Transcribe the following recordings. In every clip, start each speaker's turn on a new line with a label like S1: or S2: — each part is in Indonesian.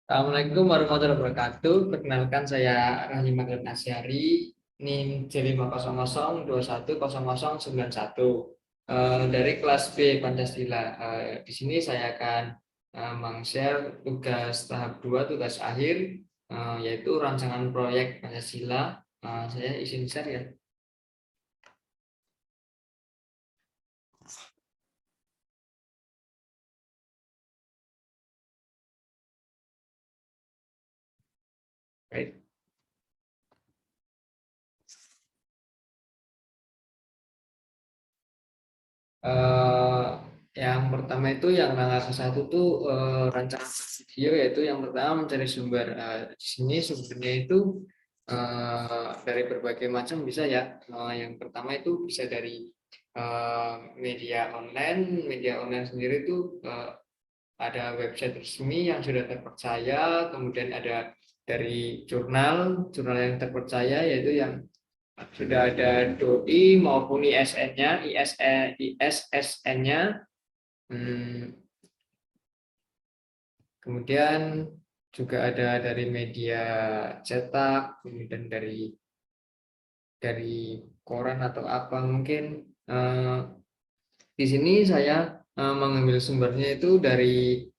S1: Assalamualaikum warahmatullahi wabarakatuh. Perkenalkan saya Rahli Maghrib Nasyari, NIM J500210091. Dari kelas B Pancasila. Di sini saya akan meng-share tugas tahap 2, tugas akhir, yaitu rancangan proyek Pancasila. Saya izin share ya. Baik. Eh, yang pertama itu yang langkah ke satu tuh rancangan video, yaitu yang pertama mencari sumber. Di sini sumbernya itu dari berbagai macam bisa ya. Yang pertama itu bisa dari media online. Media online sendiri itu ada website resmi yang sudah terpercaya, kemudian ada dari jurnal yang terpercaya, yaitu yang sudah ada doi maupun ISN-nya, ISSN-nya. Kemudian juga ada dari media cetak, kemudian dari koran atau apa mungkin. Di sini saya mengambil sumbernya itu dari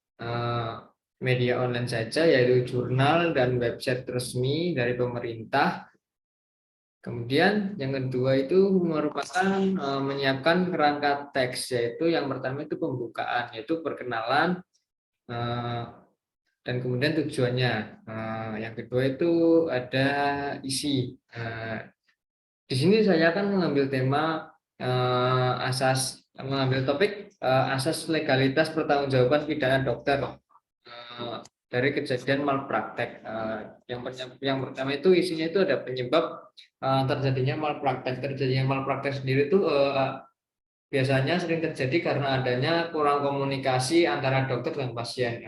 S1: media online saja, yaitu jurnal dan website resmi dari pemerintah. Kemudian yang kedua itu merupakan menyiapkan kerangka teks, yaitu yang pertama itu pembukaan, yaitu perkenalan, dan kemudian tujuannya. Yang kedua itu ada isi. Di sini saya akan mengambil tema mengambil topik asas legalitas pertanggungjawaban pidana dokter dari kejadian malpraktek. Yang pertama itu isinya itu ada penyebab terjadinya malpraktek. Terjadinya malpraktek sendiri itu biasanya sering terjadi karena adanya kurang komunikasi antara dokter dan pasien.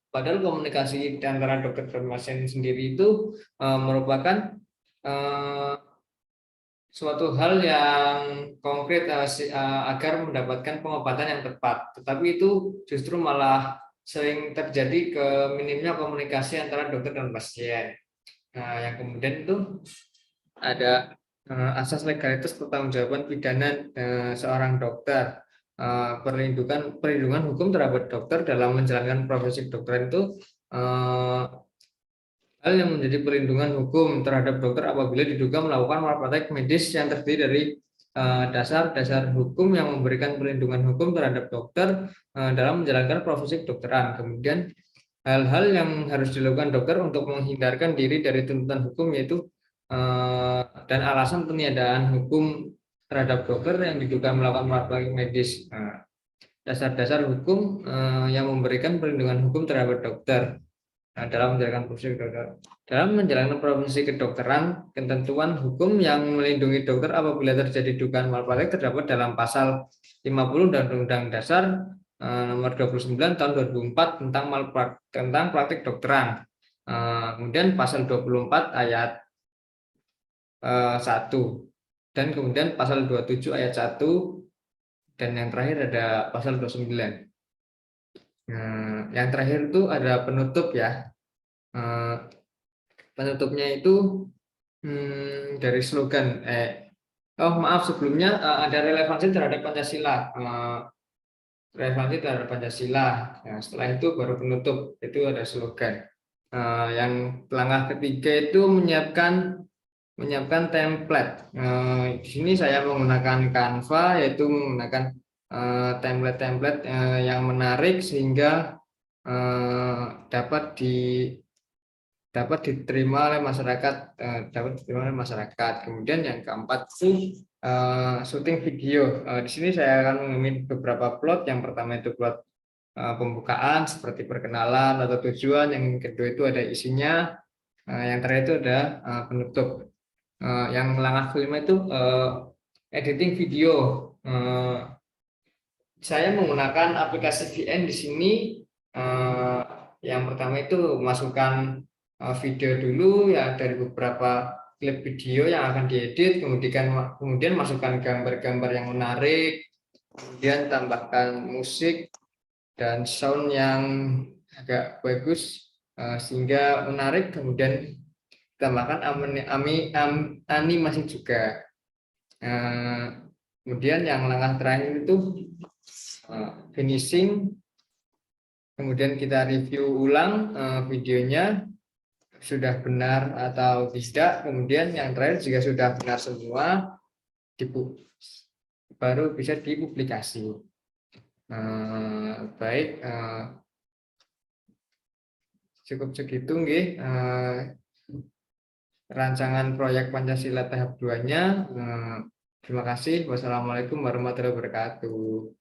S1: Padahal komunikasi antara dokter dan pasien sendiri itu merupakan suatu hal yang konkret agar mendapatkan pengobatan yang tepat. Tetapi itu justru malah sering terjadi ke minimnya komunikasi antara dokter dan pasien. Nah, yang kemudian itu ada asas legalitas pertanggungjawaban pidana seorang dokter. Perlindungan hukum terhadap dokter dalam menjalankan profesi kedokteran itu hal yang menjadi perlindungan hukum terhadap dokter apabila diduga melakukan malpraktek medis yang terdiri dari dasar-dasar hukum yang memberikan perlindungan hukum terhadap dokter dalam menjalankan profesi kedokteran. Kemudian hal-hal yang harus dilakukan dokter untuk menghindarkan diri dari tuntutan hukum, yaitu dan alasan peniadaan hukum terhadap dokter yang diduga melakukan malpraktek medis. Dasar-dasar hukum yang memberikan perlindungan hukum terhadap dokter dalam menjalankan profesi kedokteran. Ketentuan hukum yang melindungi dokter apabila terjadi dugaan malpraktek terdapat dalam pasal 50 dan Undang-Undang Dasar nomor 29 tahun 2004 tentang praktik dokteran. Kemudian pasal 24 ayat 1, dan kemudian pasal 27 ayat 1, dan yang terakhir ada pasal 29. Yang terakhir itu ada penutup ya. Penutupnya itu dari slogan. Maaf, sebelumnya ada relevansi terhadap Pancasila. Relevansi terhadap Pancasila. Nah, setelah itu baru penutup, itu ada slogan. Yang langkah ketiga itu menyiapkan template. Di sini saya menggunakan Canva, yaitu menggunakan template-template yang menarik sehingga dapat diterima oleh masyarakat. Kemudian yang keempat itu syuting video. Di sini saya akan mengambil beberapa plot. Yang pertama itu plot pembukaan seperti perkenalan atau tujuan. Yang kedua itu ada isinya. Yang terakhir itu ada penutup. Yang langkah kelima itu editing video. Saya menggunakan aplikasi VN di sini. Yang pertama itu masukkan video dulu ya dari beberapa klip video yang akan diedit, kemudian masukkan gambar-gambar yang menarik, kemudian tambahkan musik dan sound yang agak bagus. sehingga menarik, kemudian tambahkan animasi juga. Kemudian yang langkah terakhir itu finishing, kemudian kita review ulang videonya sudah benar atau tidak, kemudian yang terakhir jika sudah benar semua baru bisa dipublikasi. Baik, cukup segitu nggih. Rancangan proyek Pancasila tahap 2-nya. Terima kasih. Wassalamualaikum warahmatullahi wabarakatuh.